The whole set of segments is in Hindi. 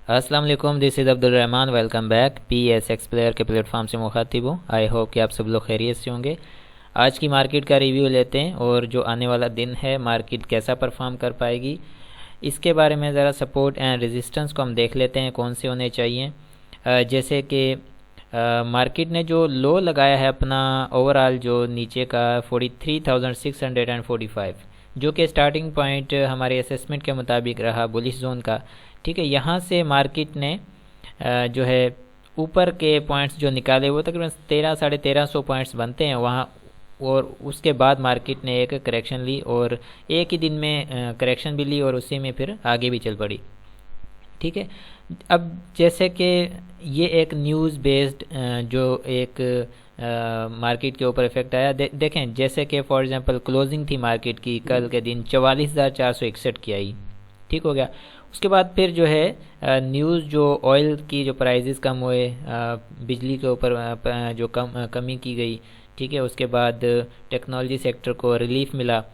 अस्सलाम वालेकुम, this is Abdul Rahman. Welcome back. PSX player के प्लेटफॉर्म से मुखातिब हूँ। आई होप कि आप सब लोग खैरियत से होंगे। आज की मार्केट का रिव्यू लेते हैं और जो आने वाला दिन है मार्केट कैसा परफॉर्म कर पाएगी इसके बारे में ज़रा सपोर्ट एंड रेजिस्टेंस को हम देख लेते हैं कौन से होने चाहिए। जैसे कि मार्केट ने जो लो लगाया है अपना ओवरऑल जो नीचे का 43,645, जो कि स्टार्टिंग पॉइंट हमारे असेसमेंट के मुताबिक रहा बुलिश जोन का। ठीक है, यहाँ से मार्केट ने जो है ऊपर के पॉइंट्स जो निकाले वो तकरीबन 1300-1350 पॉइंट्स बनते हैं वहाँ, और उसके बाद मार्केट ने एक करेक्शन ली और एक ही दिन में करेक्शन भी ली और उसी में फिर आगे भी चल पड़ी। ठीक है, अब जैसे कि ये एक न्यूज़ बेस्ड जो एक मार्केट के ऊपर इफेक्ट आया। देखें जैसे कि फॉर एग्जांपल क्लोजिंग थी मार्केट की कल के दिन 44,461 की आई। ठीक हो गया। उसके बाद फिर जो है न्यूज़ जो ऑयल की जो प्राइजेस कम हुए, बिजली के ऊपर जो कमी की गई। ठीक है, उसके बाद टेक्नोलॉजी सेक्टर को रिलीफ मिला।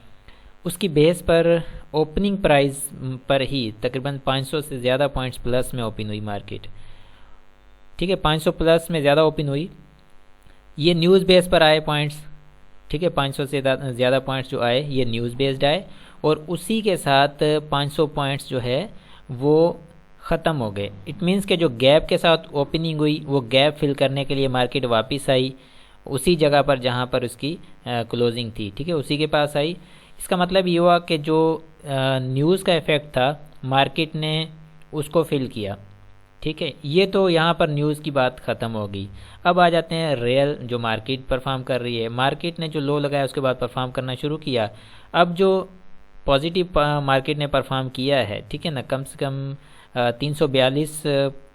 उसकी बेस पर ओपनिंग प्राइस पर ही तकरीबन 500 से ज़्यादा पॉइंट्स प्लस में ओपन हुई मार्केट। ठीक है, 500 प्लस में ज़्यादा ओपन हुई। ये न्यूज़ बेस पर आए पॉइंट्स। ठीक है, 500 से ज़्यादा पॉइंट्स जो आए ये न्यूज़ बेस्ड आए और उसी के साथ 500 पॉइंट्स जो है वो ख़त्म हो गए। इट मीन्स के जो गैप के साथ ओपनिंग हुई वो गैप फिल करने के लिए मार्केट वापस आई उसी जगह पर जहाँ पर उसकी क्लोजिंग थी। ठीक है, उसी के पास आई। इसका मतलब ये हुआ कि जो न्यूज़ का इफ़ेक्ट था मार्केट ने उसको फिल किया। ठीक है, ये तो यहाँ पर न्यूज़ की बात ख़त्म हो गई। अब आ जाते हैं रियल जो मार्केट परफॉर्म कर रही है। मार्केट ने जो लो लगाया उसके बाद परफॉर्म करना शुरू किया। अब जो पॉजिटिव मार्केट ने परफॉर्म किया है, ठीक है ना, कम से कम 342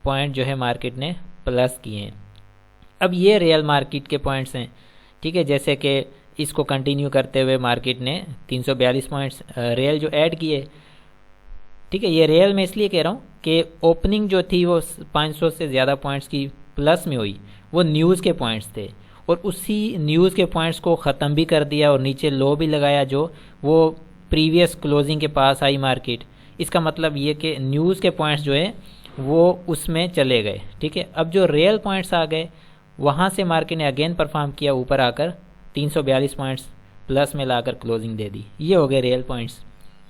पॉइंट जो है मार्केट ने प्लस किए हैं। अब ये रियल मार्केट के पॉइंट्स हैं। ठीक है, जैसे कि इसको कंटिन्यू करते हुए मार्केट ने 342 पॉइंट्स रियल जो ऐड किए। ठीक है, ये रियल में इसलिए कह रहा हूँ कि ओपनिंग जो थी वो 500 से ज़्यादा पॉइंट्स की प्लस में हुई, वो न्यूज़ के पॉइंट्स थे और उसी न्यूज़ के पॉइंट्स को ख़त्म भी कर दिया और नीचे लो भी लगाया जो वो प्रीवियस क्लोजिंग के पास आई मार्केट। इसका मतलब ये कि न्यूज़ के पॉइंट्स जो है वो उसमें चले गए। ठीक है, अब जो रियल पॉइंट्स आ गए वहाँ से मार्केट ने अगेन परफॉर्म किया, ऊपर आकर 342 पॉइंट्स प्लस में लाकर क्लोजिंग दे दी। ये हो गए रियल पॉइंट्स।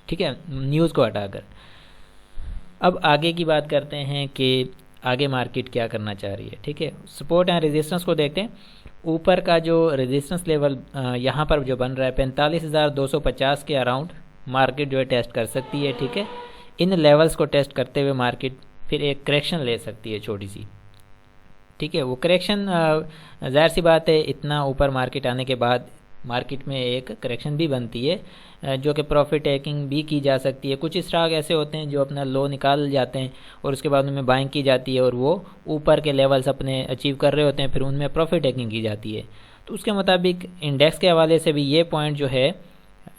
ठीक है, न्यूज़ को हटाकर। अब आगे की बात करते हैं कि आगे मार्केट क्या करना चाह रही है। ठीक है, सपोर्ट एंड रेजिस्टेंस को देखते हैं। ऊपर का जो रेजिस्टेंस लेवल यहाँ पर जो बन रहा है 45,250 के अराउंड मार्केट जो है टेस्ट कर सकती है। ठीक है, इन लेवल्स को टेस्ट करते हुए मार्केट फिर एक करेक्शन ले सकती है छोटी सी। ठीक है, वो करेक्शन ज़ाहिर सी बात है इतना ऊपर मार्केट आने के बाद मार्केट में एक करेक्शन भी बनती है जो कि प्रॉफिट टेकिंग भी की जा सकती है। कुछ स्टॉक ऐसे होते हैं जो अपना लो निकाल जाते हैं और उसके बाद उनमें बाइंग की जाती है और वो ऊपर के लेवल्स अपने अचीव कर रहे होते हैं, फिर उनमें प्रॉफिट टेकिंग की जाती है। तो उसके मुताबिक इंडेक्स के हवाले से भी ये पॉइंट जो है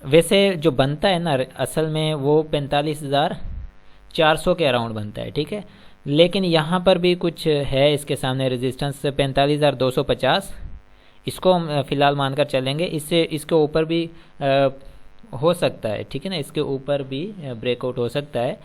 वैसे जो बनता है ना असल में वो 45,400 के अराउंड बनता है। ठीक है, लेकिन यहाँ पर भी कुछ है इसके सामने रेजिस्टेंस 45,250, इसको हम फ़िलहाल मानकर चलेंगे। इससे इसके ऊपर भी हो सकता है। ठीक है ना, इसके ऊपर भी ब्रेकआउट हो सकता है।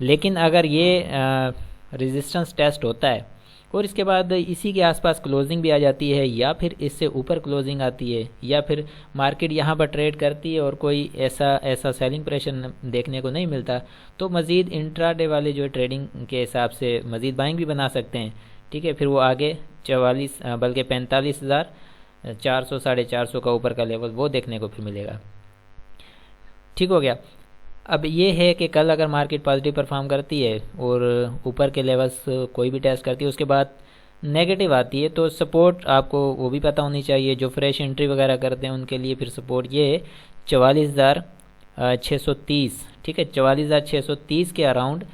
लेकिन अगर ये रेजिस्टेंस टेस्ट होता है और इसके बाद इसी के आसपास क्लोजिंग भी आ जाती है या फिर इससे ऊपर क्लोजिंग आती है या फिर मार्केट यहाँ पर ट्रेड करती है और कोई ऐसा सेलिंग प्रेशर देखने को नहीं मिलता, तो मज़ीद इंट्राडे वाले जो ट्रेडिंग के हिसाब से मज़ीद बाइंग भी बना सकते हैं। ठीक है, फिर वो आगे 44 बल्कि 45,400 450 का ऊपर का लेवल वो देखने को फिर मिलेगा। ठीक हो गया। अब ये है कि कल अगर मार्केट पॉजिटिव परफॉर्म करती है और ऊपर के लेवल्स कोई भी टेस्ट करती है उसके बाद नेगेटिव आती है तो सपोर्ट आपको वो भी पता होनी चाहिए। जो फ्रेश एंट्री वगैरह करते हैं उनके लिए फिर सपोर्ट ये है 44,630। ठीक है, 44,630 के अराउंड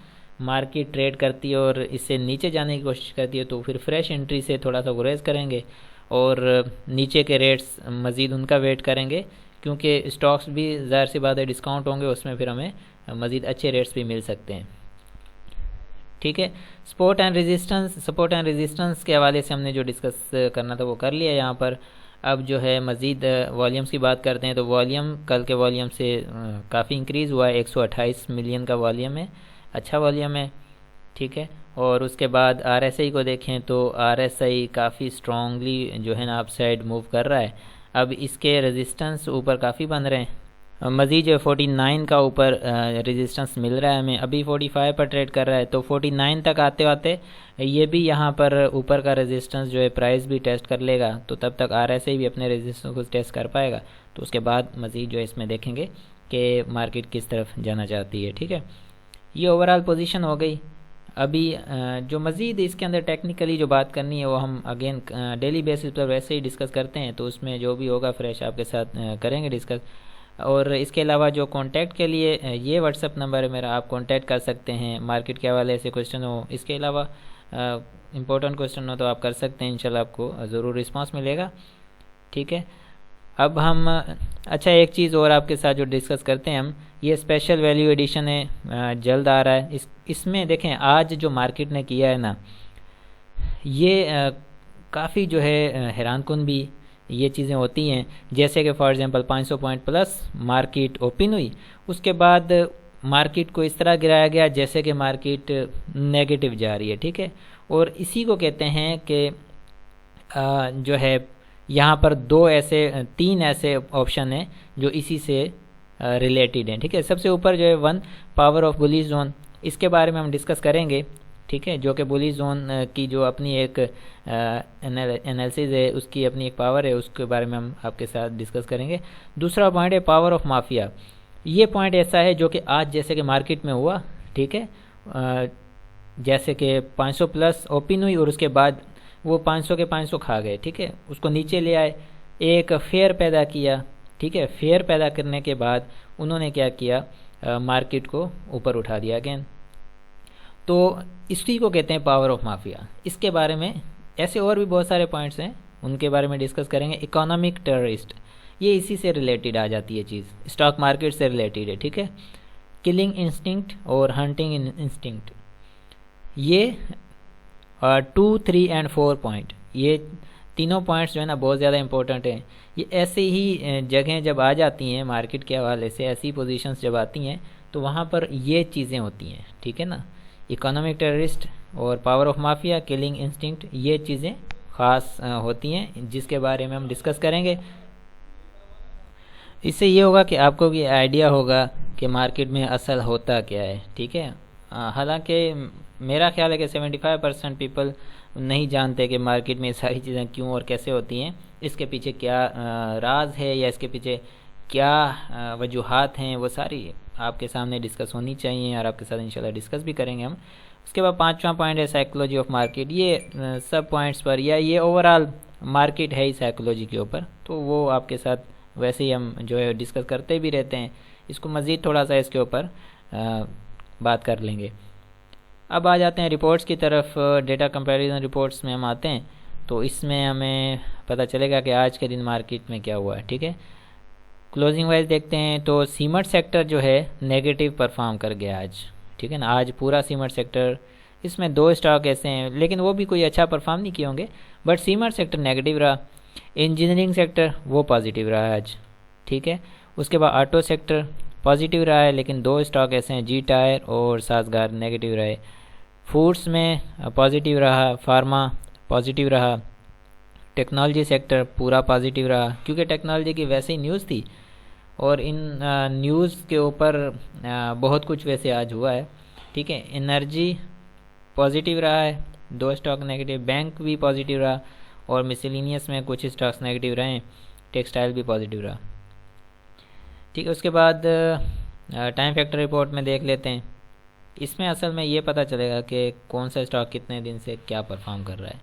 मार्केट ट्रेड करती है और इससे नीचे जाने की कोशिश करती है तो फिर फ्रेश एंट्री से थोड़ा सा गुरेज करेंगे और नीचे के रेट्स मज़ीद उनका वेट करेंगे क्योंकि स्टॉक्स भी ज़ाहिर सी बात है डिस्काउंट होंगे, उसमें फिर हमें मज़ीद अच्छे रेट्स भी मिल सकते हैं। ठीक है, सपोर्ट एंड रेजिस्टेंस के हवाले से हमने जो डिस्कस करना था वो कर लिया यहाँ पर। अब जो है मज़ीद वॉल्यूम्स की बात करते हैं तो वॉल्यूम कल के वॉल्यूम से काफ़ी इंक्रीज़ हुआ है। 128 मिलियन का वॉल्यूम है, अच्छा वॉल्यूम है। ठीक है। और उसके बाद RSI को देखें तो RSI काफ़ी स्ट्रांगली जो है ना अप साइड मूव कर रहा है। अब इसके रेजिस्टेंस ऊपर काफ़ी बन रहे हैं। मज़ीद जो 49 का ऊपर रेजिस्टेंस मिल रहा है हमें, अभी 45 पर ट्रेड कर रहा है, तो 49 तक आते आते ये भी यहाँ पर ऊपर का रेजिस्टेंस जो है प्राइस भी टेस्ट कर लेगा, तो तब तक RSI भी अपने रेजिस्टेंस को टेस्ट कर पाएगा। तो उसके बाद मज़ीद जो है इसमें देखेंगे कि मार्केट किस तरफ जाना चाहती है। ठीक है, ये ओवरऑल पोजीशन हो गई। अभी जो मज़ीद इसके अंदर टेक्निकली जो बात करनी है वो हम अगेन डेली बेसिस पर वैसे ही डिस्कस करते हैं, तो उसमें जो भी होगा फ्रेश आपके साथ करेंगे डिस्कस। और इसके अलावा जो कांटेक्ट के लिए ये व्हाट्सअप नंबर है मेरा, आप कांटेक्ट कर सकते हैं। मार्केट के हवाले से क्वेश्चन हो, इसके अलावा इम्पोर्टेंट क्वेश्चन हो तो आप कर सकते हैं, इंशाल्लाह आपको ज़रूर रिस्पांस मिलेगा। ठीक है, अब हम अच्छा एक चीज़ और आपके साथ जो डिस्कस करते हैं हम, ये स्पेशल वैल्यू एडिशन है, जल्द आ रहा है। इसमें देखें आज जो मार्केट ने किया है ना, ये काफ़ी जो है हैरानकुन भी ये चीज़ें होती हैं। जैसे कि for example 500 point plus market open हुई, उसके बाद मार्केट को इस तरह गिराया गया जैसे कि मार्केट नेगेटिव जा रही है। ठीक है, और इसी को कहते हैं कि जो है यहाँ पर तीन ऐसे ऑप्शन हैं जो इसी से रिलेटेड हैं। ठीक है, सबसे ऊपर जो है 1 पावर ऑफ बुलिश जोन, इसके बारे में हम डिस्कस करेंगे। ठीक है, जो कि बुलिश जोन की जो अपनी एक एनालिसिस है, उसकी अपनी एक पावर है, उसके बारे में हम आपके साथ डिस्कस करेंगे। दूसरा पॉइंट है पावर ऑफ माफिया। ये पॉइंट ऐसा है जो कि आज जैसे कि मार्केट में हुआ, ठीक है, जैसे कि 500 प्लस ओपन हुई और उसके बाद वो 500 के 500 खा गए। ठीक है, उसको नीचे ले आए, एक फेयर पैदा किया। ठीक है, फेयर पैदा करने के बाद उन्होंने क्या किया, मार्केट को ऊपर उठा दिया अगेन। तो इसी को कहते हैं पावर ऑफ माफिया। इसके बारे में ऐसे और भी बहुत सारे पॉइंट्स हैं, उनके बारे में डिस्कस करेंगे। इकोनॉमिक टेररिस्ट, ये इसी से रिलेटेड आ जाती है चीज़, स्टॉक मार्केट से रिलेटेड है। ठीक है, किलिंग इंस्टिंक्ट और हंटिंग इंस्टिंक्ट, ये 2, 3 एंड 4 पॉइंट, ये तीनों पॉइंट्स जो है ना बहुत ज़्यादा इंपॉर्टेंट हैं। ये ऐसे ही जगहें जब आ जाती हैं मार्केट के हवाले से, ऐसी पोजीशंस जब आती हैं तो वहाँ पर ये चीज़ें होती हैं। ठीक है ना, इकोनॉमिक टेररिस्ट और power of mafia, killing instinct, ये चीज़ें ख़ास होती हैं जिसके बारे में हम डिस्कस करेंगे। इससे ये होगा कि आपको भी आइडिया होगा कि मार्केट में असल होता क्या है। ठीक है, हालांकि मेरा ख्याल है कि 75% पीपल नहीं जानते कि मार्केट में सारी चीज़ें क्यों और कैसे होती हैं, इसके पीछे क्या राज है या इसके पीछे क्या वजूहात हैं, वो सारी आपके सामने डिस्कस होनी चाहिए और आपके साथ इंशाल्लाह डिस्कस भी करेंगे हम। उसके बाद 5वां पॉइंट है साइकोलॉजी ऑफ मार्केट। ये सब पॉइंट्स पर या ये ओवरऑल मार्केट है ही साइकोलॉजी के ऊपर, तो वो आपके साथ वैसे ही हम जो है डिस्कस करते भी रहते हैं। इसको मज़ीद थोड़ा सा इसके ऊपर बात कर लेंगे। अब आ जाते हैं रिपोर्ट्स की तरफ। डेटा कंपैरिजन रिपोर्ट्स में हम आते हैं तो इसमें हमें पता चलेगा कि आज के दिन मार्केट में क्या हुआ है। ठीक है, क्लोजिंग वाइज देखते हैं तो सीमेंट सेक्टर जो है नेगेटिव परफॉर्म कर गया आज। ठीक है ना, आज पूरा सीमेंट सेक्टर, इसमें 2 स्टॉक ऐसे हैं लेकिन वो भी कोई अच्छा परफॉर्म नहीं किए होंगे, बट सीमेंट सेक्टर नेगेटिव रहा। इंजीनियरिंग सेक्टर वो पॉजिटिव रहा है आज। ठीक है, उसके बाद ऑटो सेक्टर पॉजिटिव रहा है, लेकिन 2 स्टॉक ऐसे हैं, जी टायर और साजगार, नेगेटिव रहे। फूड्स में पॉजिटिव रहा, फार्मा पॉजिटिव रहा। टेक्नोलॉजी सेक्टर पूरा पॉजिटिव रहा क्योंकि टेक्नोलॉजी की वैसे ही न्यूज़ थी और इन न्यूज़ के ऊपर बहुत कुछ वैसे आज हुआ है। ठीक है, एनर्जी पॉजिटिव रहा है, 2 स्टॉक नेगेटिव। बैंक भी पॉजिटिव रहा और मिसलिनियस में कुछ स्टॉक्स नेगेटिव रहे। टेक्सटाइल भी पॉजिटिव रहा। ठीक है, उसके बाद टाइम फैक्टर रिपोर्ट में देख लेते हैं। इसमें असल में ये पता चलेगा कि कौन सा स्टॉक कितने दिन से क्या परफॉर्म कर रहा है।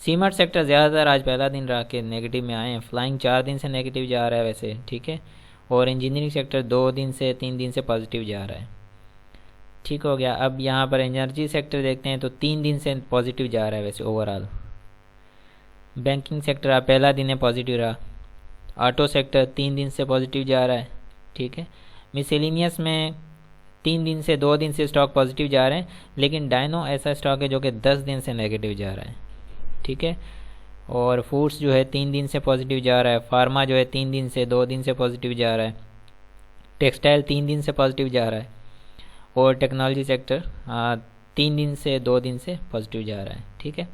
सीमेंट सेक्टर ज़्यादातर आज पहला दिन रहा के नेगेटिव में आए हैं। फ्लाइंग 4 दिन से नेगेटिव जा रहा है वैसे। ठीक है, और इंजीनियरिंग सेक्टर 2 दिन से 3 दिन से पॉजिटिव जा रहा है। ठीक हो गया। अब यहाँ पर एनर्जी सेक्टर देखते हैं तो 3 दिन से पॉजिटिव जा रहा है वैसे ओवरऑल। बैंकिंग सेक्टर आप पहला दिन है पॉजिटिव रहा। ऑटो सेक्टर 3 दिन से पॉजिटिव जा रहा है। ठीक है, मिसलिनियस में 3 दिन से 2 दिन से स्टॉक पॉजिटिव जा रहे हैं, लेकिन डायनो ऐसा स्टॉक है जो कि 10 दिन से नेगेटिव जा रहा है। ठीक है, और फूड्स जो है 3 दिन से पॉजिटिव जा रहा है। फार्मा जो है 3 दिन से 2 दिन से पॉजिटिव जा रहा है। टेक्सटाइल 3 दिन से पॉजिटिव जा रहा है और टेक्नोलॉजी सेक्टर 3 दिन से 2 दिन से पॉजिटिव जा रहा है। ठीक है,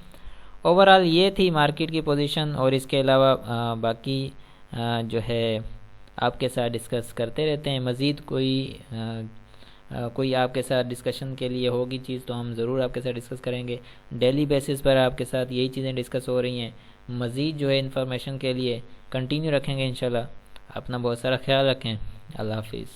ओवरऑल ये थी मार्केट की पोजीशन। और इसके अलावा बाकी जो है आपके साथ डिस्कस करते रहते हैं। मज़ीद कोई आपके साथ डिस्कशन के लिए होगी चीज़ तो हम ज़रूर आपके साथ डिस्कस करेंगे। डेली बेसिस पर आपके साथ यही चीज़ें डिस्कस हो रही हैं। मज़ीद जो है इन्फॉर्मेशन के लिए कंटिन्यू रखेंगे इंशाल्लाह। अपना बहुत सारा ख्याल रखें। अल्लाह हाफिज़।